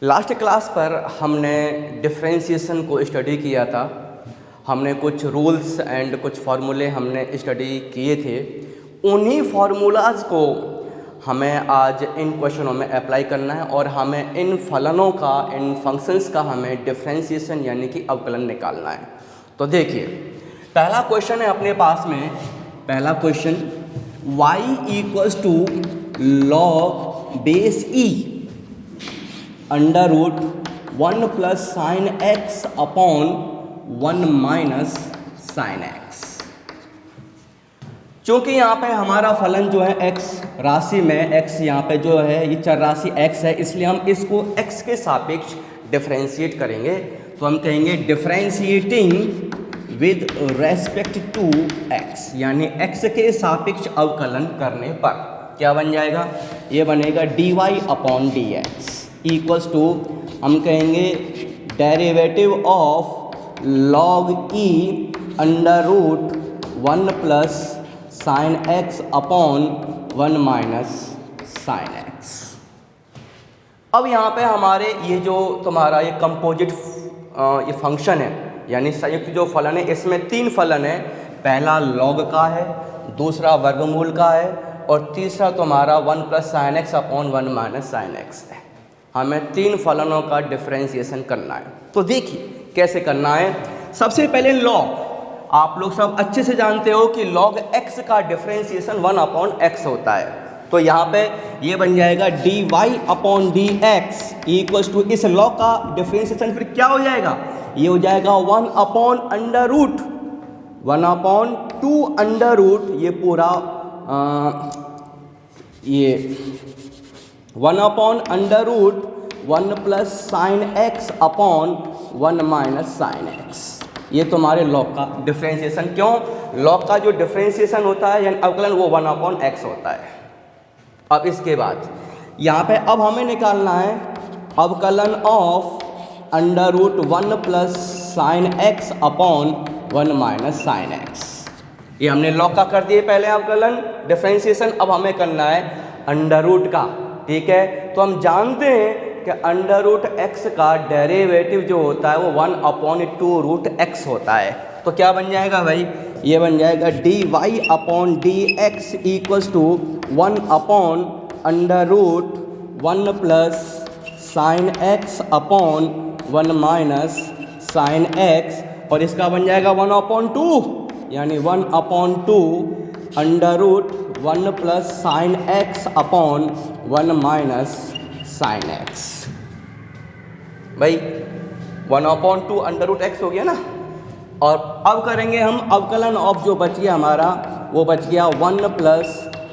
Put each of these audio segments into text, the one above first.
Last class पर हमने differentiation को स्टडी किया था। हमने कुछ रूल्स एंड कुछ फार्मूले हमने स्टडी किए थे। उन्हीं फार्मूलाज को हमें आज इन क्वेश्चनों में अप्लाई करना है और हमें इन फलनों का, इन फंक्शंस का हमें डिफरेंशिएशन यानी कि अवकलन निकालना है। तो देखिए, पहला क्वेश्चन है अपने पास में। पहला question y equals to log base e under root 1 plus sine x upon 1 minus sine x। चूँकि यहाँ पे हमारा फलन जो है x राशि में, x यहाँ पे जो है ये चर राशि x है, इसलिए हम इसको x के सापेक्ष डिफरेंशिएट करेंगे। तो हम कहेंगे differentiating with respect to x, यानी x के सापेक्ष अवकलन करने पर क्या बन जाएगा? ये बनेगा dy upon dx equals to, हम कहेंगे derivative of log e under root 1 plus sine x upon 1 minus sine x। अब यहाँ पे हमारे ये जो तुम्हारा ये कंपोजिट ये फंक्शन है, यानी संयुक्त जो फलन है, इसमें 3 फलन है। पहला लॉग का है, दूसरा वर्गमूल का है और तीसरा तुम्हारा 1 plus sine x upon 1 minus sine x है। हमें 3 फलनों का डिफरेंशिएशन करना है। तो देखिए कैसे करना है। सबसे पहले लॉग, आप लोग सब अच्छे से जानते हो कि लॉग x का डिफरेंशिएशन 1 अपॉन x होता है। तो यहाँ पे ये बन जाएगा dy upon dx equals to, इस लॉग का डिफरेंशिएशन फिर क्या हो जाएगा? ये हो जाएगा 1 upon under root 1 upon 2 under root, ये पूरा ये 1 upon under root 1 plus sine x upon 1 minus sine x। ये तुम्हारे लॉग का डिफरेंशिएशन। क्यों? लॉग का जो डिफरेंशिएशन होता है यानी अवकलन, वो 1 अपॉन x होता है। अब इसके बाद यहाँ पे अब हमें निकालना है अवकलन of under root 1 plus sine x upon 1 minus sine x। ये हमने लॉग का कर दिए पहले अवकलन डिफरेंशिएशन। अब हमें करना है अंडर रूट का। ठीक है, तो हम जानते हैं कि अंडर रूट x का डेरिवेटिव जो होता है वो 1 अपॉन 2 रूट x होता है। तो क्या बन जाएगा भाई? ये बन जाएगा dy upon dx equals to 1 upon under root 1 plus sine x upon 1 minus sine x, और इसका बन जाएगा 1 अपॉन 2, यानी 1 upon 2 under root 1 plus sine x upon 1 minus sine x। भाई 1 अपॉन 2 अंडर रूट x हो गया ना। और अब करेंगे हम अवकलन ऑफ, जो बच गया हमारा, वो बच गया 1 plus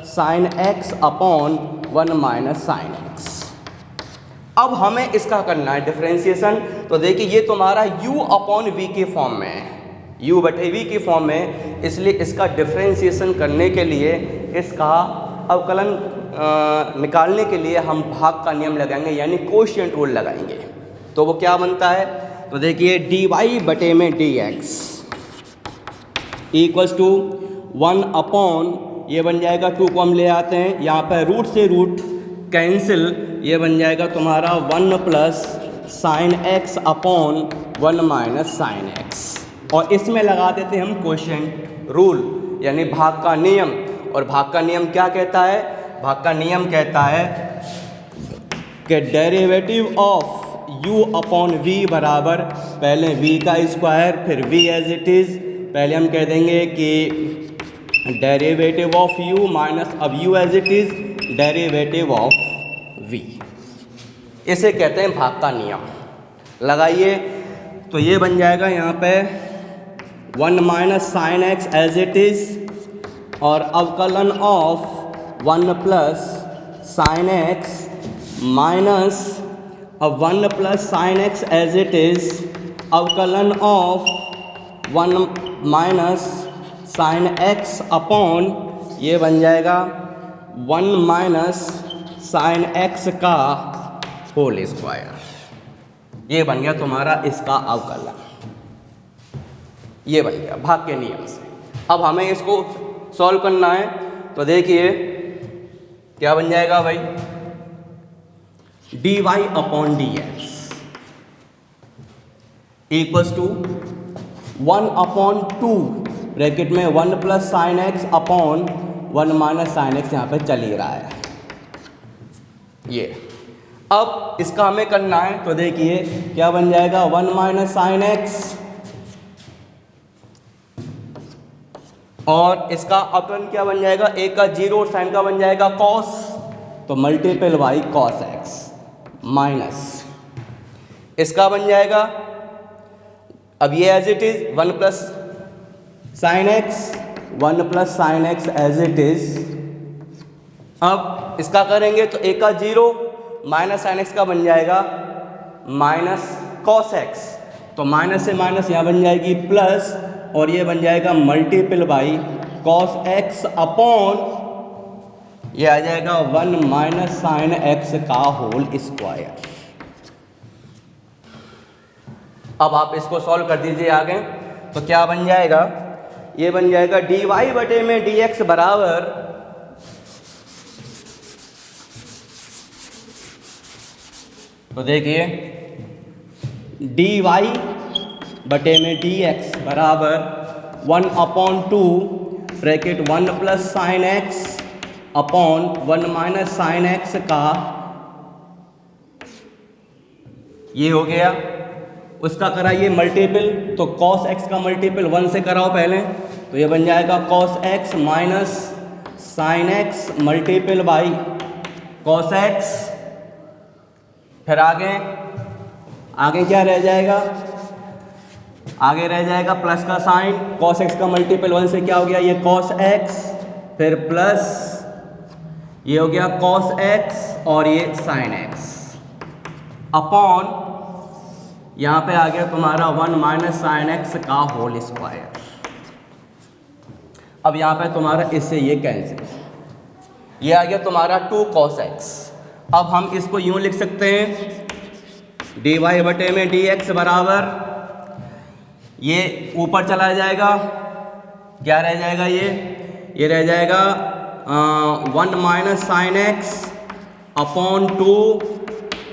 sine x upon 1 minus sine x। अब हमें इसका करना है डिफरेंशिएशन। तो देखिए ये तुम्हारा u अपॉन v के फॉर्म में है, u बटे v के फॉर्म में, इसलिए इसका डिफरेंशिएशन करने के लिए, इसका अवकलन निकालने के लिए हम भाग का नियम लगाएंगे, यानी कोशिएंट रूल लगाएंगे। तो वो क्या बनता है? तो देखिए dy बटे में dx इक्वल्स टू 1 अपॉन, ये बन जाएगा 2 को हम ले आते हैं यहाँ पर, रूट से रूट कैंसिल, ये बन जाएगा तुम्हारा 1 plus sine x upon 1 minus sine x। और इसमें लगा देते हैं हम कोशिएंट रूल, यानी भाग का नियम। और भाग का नियम क्या कहता है? भाग का नियम कहता है कि derivative of u upon v बराबर, पहले v का स्क्वायर फिर v एज इट इज़, पहले हम कह देंगे कि डेरिवेटिव ऑफ u माइनस, अब u as it is derivative of v। इसे कहते हैं भाग का नियम। लगाइए, तो ये बन जाएगा यहाँ पे 1 minus sine x as it is, और अवकलन of 1 plus sine x minus, अब 1 plus sine x as it is, अवकलन of 1 minus sine x upon, ये बन जाएगा 1 माइनस साइन x का होल स्क्वायर। ये बन गया तुम्हारा इसका अवकलन, ये बन गया भाग के नियम से। अब हमें इसको सॉल्व करना है। तो देखिए क्या बन जाएगा भाई, dy upon dx equals to 1/2 bracket में 1 plus sine x upon 1 minus sine x यहाँ पे चल ही रहा है ये। अब इसका हमें करना है तो देखिए क्या बन जाएगा 1 माइनस साइन एक्स और इसका अपटर्न क्या बन जाएगा, ए का 0 और साइन का बन जाएगा कॉस, तो multiple by cos x minus इसका बन जाएगा, अब ये as it is 1 plus sine x 1 plus sine x as it is. अब इसका करेंगे तो ए का 0 माइनस साइन एक्स का बन जाएगा माइनस कॉस एक्स, तो माइनस से माइनस यहाँ बन जाएगी प्लस और ये बन जाएगा multiple by cos x upon ये आ जाएगा 1 माइनस साइन एक्स का होल स्क्वायर। अब आप इसको सॉल्व कर दीजिए आगे, तो क्या बन जाएगा, ये बन जाएगा dy बटे में dx बराबर तो देखिए dy बटे में dx बराबर 1/2 bracket 1 plus sine x upon 1 minus sine x का ये हो गया, उसका कराइए मल्टीपल तो cos x का मल्टीपल 1 से कराओ पहले, तो ये बन जाएगा cos x minus sine x multiple by cos x। फिर आगे क्या रह जाएगा, आगे रह जाएगा प्लस का साइन, cos x का मल्टीपल 1 से क्या हो गया ये cos x, फिर प्लस ये हो गया cos x और ये sin x अपॉन यहाँ पे आ गया तुम्हारा 1 माइनस साइन एक्स का होल स्क्वायर। अब यहाँ पे तुम्हारा इससे ये कैंसिल, ये आ गया तुम्हारा 2 cos x। अब हम इसको यूँ लिख सकते हैं dy बटे में dx बराबर ये ऊपर चला जाएगा, क्या रह जाएगा ये रह जाएगा 1 minus sine x upon 2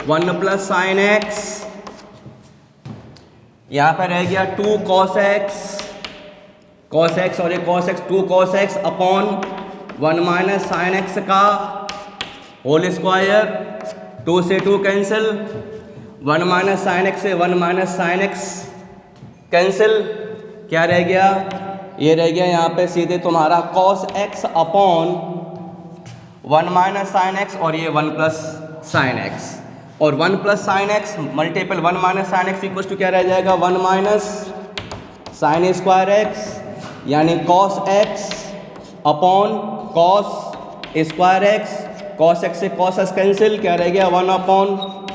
1 plus sine x, यहाँ पर रह गया 2 cos x और ये cos x 2 cos x upon 1 minus sine x का होल स्क्वायर, 2 से 2 कैंसिल, 1 माइनस साइन एक्स से 1 माइनस साइन एक्स कैंसिल, क्या रह गया ये रह गया यहाँ पे सीधे तुम्हारा cos x upon 1 minus sine x और ये 1 प्लस साइन एक्स, और 1 plus sine x multiple 1 minus sine x equal to क्या रह जाएगा 1 माइनस साइन स्क्वायर एक्स यानी cos x upon cos square x, cos x से cos x कैंसिल, क्या रह गया 1 अपॉन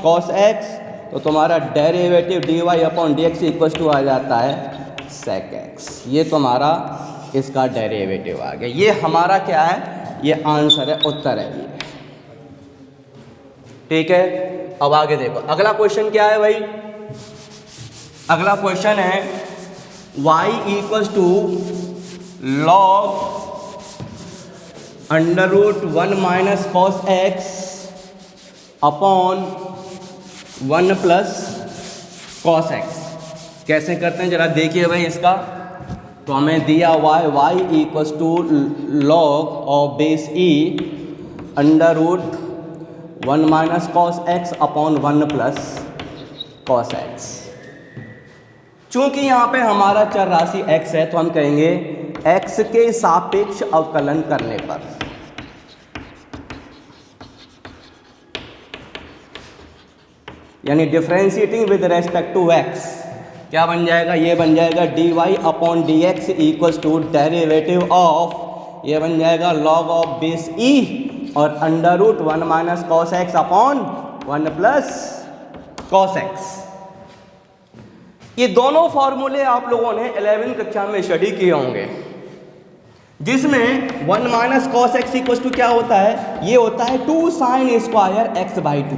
cos x, तो तुम्हारा derivative dy upon dx equal to आ जाता है sec x। ये तुम्हारा इसका डेरिवेटिव आ गया, ये हमारा क्या है, ये आंसर है, उत्तर है ये, ठीक है। अब आगे देखो अगला क्वेश्चन क्या है भाई, अगला क्वेश्चन है y equals to log under root 1 minus cos x upon 1 plus cos x. कैसे करते हैं जरा देखिए भाई इसका, तो हमें दिया y equals to log of base e under root 1 minus cos x upon 1 plus cos x. चूंकि यहाँ पे हमारा चर राशि x है तो हम कहेंगे x के सापेक्ष अवकलन करने पर यानी differentiating with respect to x क्या बन जाएगा, ये बन जाएगा dy upon dx equals to derivative of ये बन जाएगा log ऑफ बेस e और under root 1 minus cos x upon 1 plus cos x. ये दोनों फॉर्मूले आप लोगों ने 11वीं कक्षा में स्टडी किए होंगे, जिसमें 1 minus cos x equal to क्या होता है, ये होता है 2 साइन स्क्वायर एक्स बाई 2,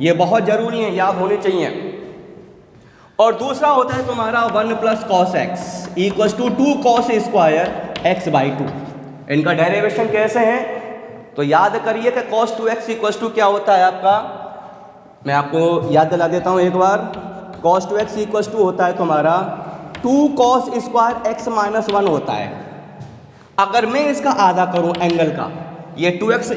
ये बहुत जरूरी है, याद होने चाहिए। और दूसरा होता है तुम्हारा 1 plus cos x equal to 2 cos square x by 2। इनका डेरिवेशन कैसे है, तो याद करिए कि cos 2x इक्वल टू क्या होता है आपका, मैं आपको याद दिला देता हूँ एक बार, cos 2x इक्वल टू होता है तुम्हारा 2 cos स्क्वायर x माइनस 1 होता है। अगर मैं इसका आधा करूं एंगल का, ये 2x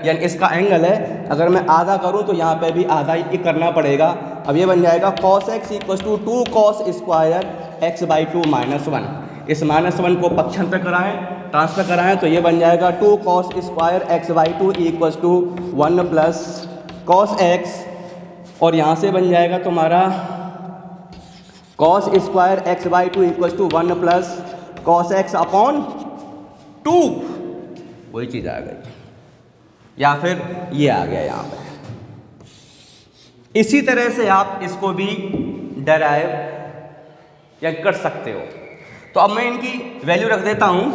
यानी इसका एंगल है, अगर मैं आधा करूं तो यहाँ पे भी आधा ही करना पड़ेगा। अब ये बन जाएगा cos x equal to 2 cos square x by 2 minus 1। इस माइनस 1 को पक्षांतर कराएं, ट्रांसफर कराएं तो ये बन जाएगा 2 cos square x by 2 equal to 1 plus cos x, और यहाँ से बन जाएगा तुम्हारा cos square x by 2 equal to 1 plus cos x upon 2, वही चीज़ आ गई, या फिर ये आ गया यहाँ पे। इसी तरह से आप इसको भी डेराइव या कर सकते हो। तो अब मैं इनकी वैल्यू रख देता हूँ,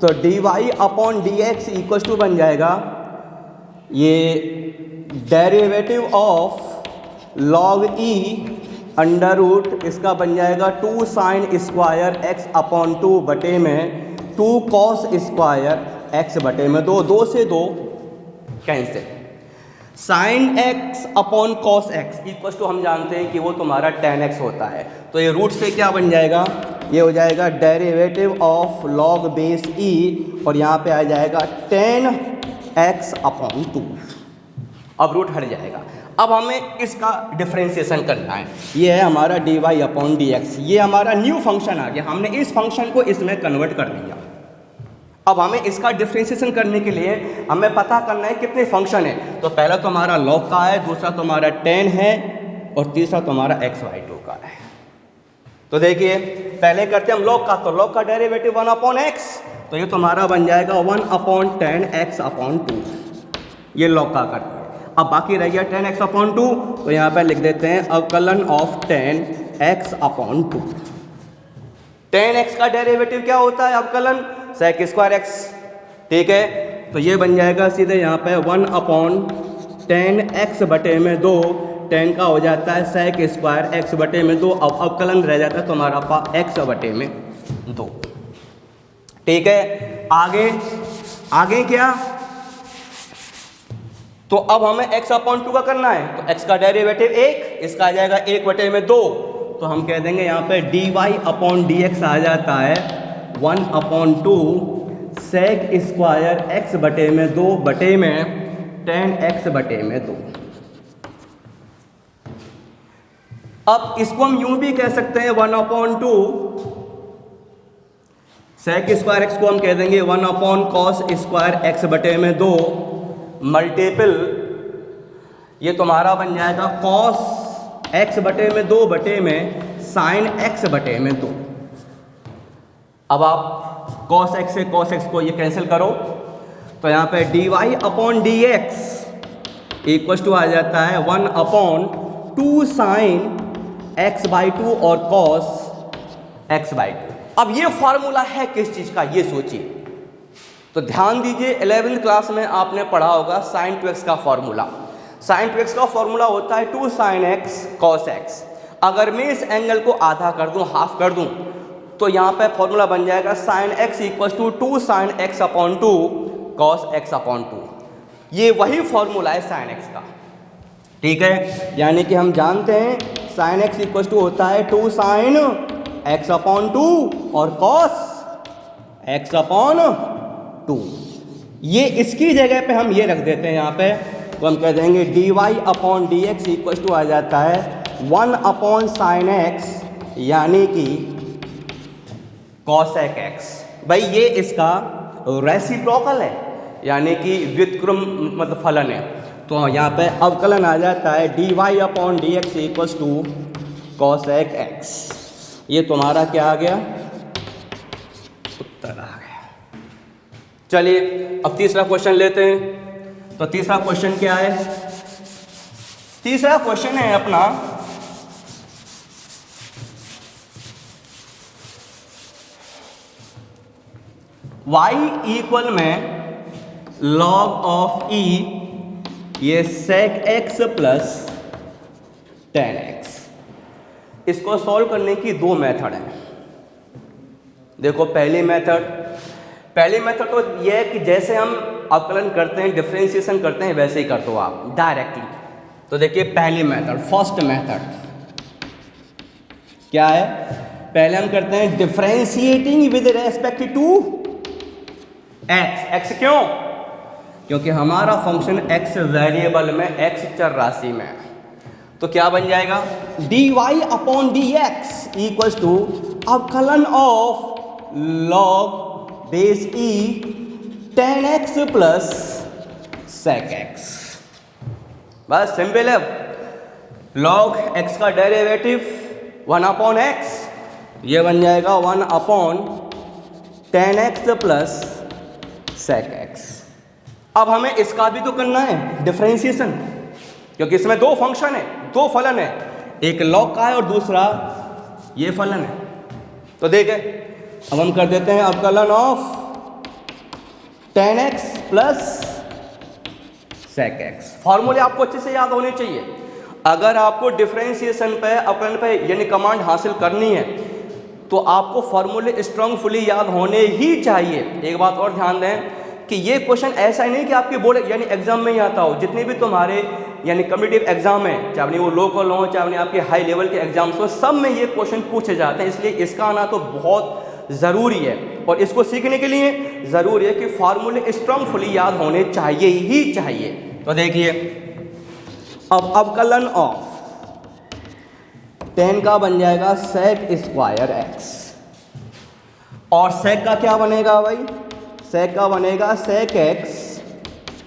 तो dy upon dx equal to बन जाएगा ये derivative of log e under root, इसका बन जाएगा 2 साइन स्क्वायर x अपॉन 2 बटे में 2 cos स्क्वायर x बटे में 2, 2 से 2 cancel, sine x upon cos x equal to हम जानते हैं कि वो तुम्हारा tan x होता है। तो ये रूट से क्या बन जाएगा, ये हो जाएगा derivative of log base e, और यहाँ पे आ जाएगा tan x अपॉन 2। अब रूट हट जाएगा। अब हमें इसका डिफरेंशिएशन करना है, ये है हमारा dy अपॉन dx। ये हमारा न्यू फंक्शन आ गया, हमने इस फंक्शन को इसमें कन्वर्ट कर दिया। अब हमें इसका डिफरेंशिएशन करने के लिए हमें पता करना है कितने फंक्शन है। तो पहला तुम्हारा log का है, दूसरा तुम्हारा tan है, और तीसरा तुम्हारा x बाई 2 का है। तो देखिए पहले करते हैं हम log का, तो log का डेरिवेटिव 1 अपॉन x, तो ये तुम्हारा बन जाएगा 1 अपॉन tan x अपॉन 2, ये log का करते हैं। अब बाकी रह गया tan x अपॉन 2, तो यहाँ पर लिख देते हैं अवकलन of tan x upon 2। tan x का डेरिवेटिव क्या होता है, अवकलन sec स्क्वायर x, ठीक है। तो ये बन जाएगा सीधे यहाँ पे 1 अपॉन tan x बटे में 2, tan का हो जाता है sec स्क्वायर x बटे में 2, अब अवकलन रह जाता है तुम्हारा पास x बटे में 2, ठीक है। आगे आगे क्या, तो अब हमें x अपॉन 2 का करना है, तो x का डेरिवेटिव 1, इसका आ जाएगा 1 बटे में 2, तो हम कह देंगे यहाँ पे dy अपॉन dx आ जाता है 1 अपॉन 2 sec स्क्वायर x बटे में 2 बटे में tan x बटे में 2। अब इसको हम यूं भी कह सकते हैं 1 अपॉन 2 sec स्क्वायर x को हम कह देंगे 1 अपॉन cos स्क्वायर x बटे में 2 मल्टीपल, ये तुम्हारा बन जाएगा cos x बटे में 2 बटे में sin x बटे में 2। अब आप cos x से cos x को ये कैंसिल करो, तो यहाँ पे dy upon dx equal to आ जाता है 1 अपॉन 2 साइन x बाई 2 और cos x बाई 2। अब ये फॉर्मूला है किस चीज़ का, ये सोचिए। तो ध्यान दीजिए 11th क्लास में आपने पढ़ा होगा sin 2x का फॉर्मूला। sin 2x का फॉर्मूला होता है 2 साइन x cos x। अगर मैं इस एंगल को आधा कर दूं, हाफ कर दूं, तो यहाँ पे फॉर्मूला बन जाएगा sine x equal to 2 sine x upon 2 cos x upon 2। ये वही फॉर्मूला है साइन x का, ठीक है। यानी कि हम जानते हैं साइन x इक्वल टू होता है 2 साइन x अपॉन 2 और cos x अपॉन 2। ये इसकी जगह पे हम ये रख देते हैं यहाँ पे, तो हम कह देंगे dy upon dx equal to आ जाता है 1 अपॉन साइन x यानी कि cosec x। भाई ये इसका रेसिप्रोकल है, यानी कि व्युत्क्रम मतलब फलन है। तो यहाँ पे अवकलन आ जाता है dy upon dx equal to cosec x। ये तुम्हारा क्या आ गया, उत्तर आ गया। चलिए अब तीसरा क्वेश्चन लेते हैं। तो तीसरा क्वेश्चन क्या है, तीसरा क्वेश्चन है अपना y इक्वल में log ऑफ e, ये sec x plus tan x। इसको सॉल्व करने की दो मेथड हैं। देखो पहली मेथड तो ये है कि जैसे हम अवकलन करते हैं, डिफरेंशिएशन करते हैं, वैसे ही कर दो आप डायरेक्टली। तो देखिए पहली मेथड, फर्स्ट मेथड क्या है, पहले हम करते हैं differentiating with respect to x. X क्यों? क्योंकि हमारा फंक्शन एक्स वेरिएबल में, एक्स चर राशि में, तो क्या बन जाएगा, dy upon D x equal to अवकलन of log base e tan x plus sec x। बस सिंपल है, लॉग x का डेरिवेटिव 1 अपॉन एक्स, ये बन जाएगा 1 upon tan x plus sec x। अब हमें इसका भी तो करना है डिफरेंशिएशन, क्योंकि इसमें दो फंक्शन है, दो फलन है, एक लॉग का है और दूसरा ये फलन है। तो देखे अब हम कर देते हैं अवकलन of tan x plus sec x। फॉर्मूले आपको अच्छे से याद होने चाहिए। अगर आपको डिफरेंशिएशन पे, अवकलन पे यानी कमांड हासिल करनी है तो आपको फॉर्मूले स्ट्रांगफुली याद होने ही चाहिए। एक बात और ध्यान दें कि ये क्वेश्चन ऐसा ही नहीं कि आपके बोर्ड यानी एग्जाम में ही आता हो। जितने भी तुम्हारे यानी कॉम्पिटिटिव एग्जाम है, चाहे वो लोकल हो चाहे आपके हाई लेवल के एग्जाम्स हो, सब में ये क्वेश्चन पूछे जाते हैं। इसलिए इसका आना तो बहुत ज़रूरी है और इसको सीखने के लिए ज़रूरी है कि फार्मूले स्ट्रांगफुली याद होने चाहिए ही चाहिए। तो देखिए अब अवकलन ऑफ tan का बन जाएगा sec स्क्वायर x और sec का क्या बनेगा भाई, sec का बनेगा sec x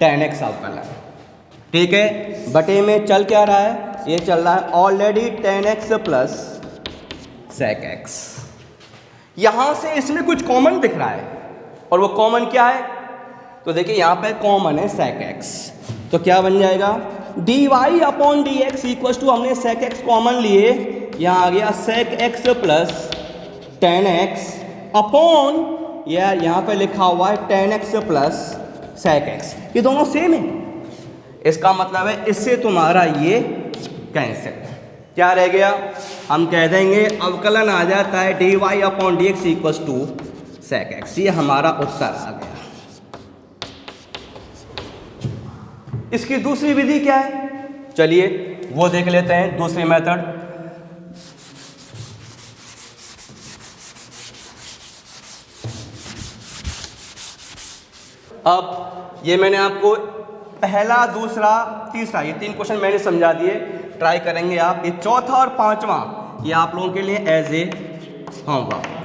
tan x अवकलन, ठीक है। बटे में चल क्या रहा है, ये चल रहा है already tan x plus sec x। यहां से इसमें कुछ कॉमन दिख रहा है और वो कॉमन क्या है, तो देखिए यहां पे कॉमन है sec x, तो क्या बन जाएगा dy upon D x equal to, हमने sec x कॉमन लिए, यहाँ आ गया sec x plus tan x upon, यार यहाँ पे लिखा हुआ है tan x plus sec x, ये दोनों सेम है। इसका मतलब है इससे तुम्हारा ये कैंसिल, क्या रह गया, हम कह देंगे अवकलन आ जाता है dy upon D x equal to sec x। ये हमारा उत्तर आ गया। इसकी दूसरी विधि क्या है, चलिए वो देख लेते हैं, दूसरी मेथड। अब ये मैंने आपको पहला, दूसरा, तीसरा, ये 3 क्वेश्चन मैंने समझा दिए, ट्राई करेंगे आप। ये चौथा और पांचवा ये आप लोगों के लिए एज ए होमवर्क।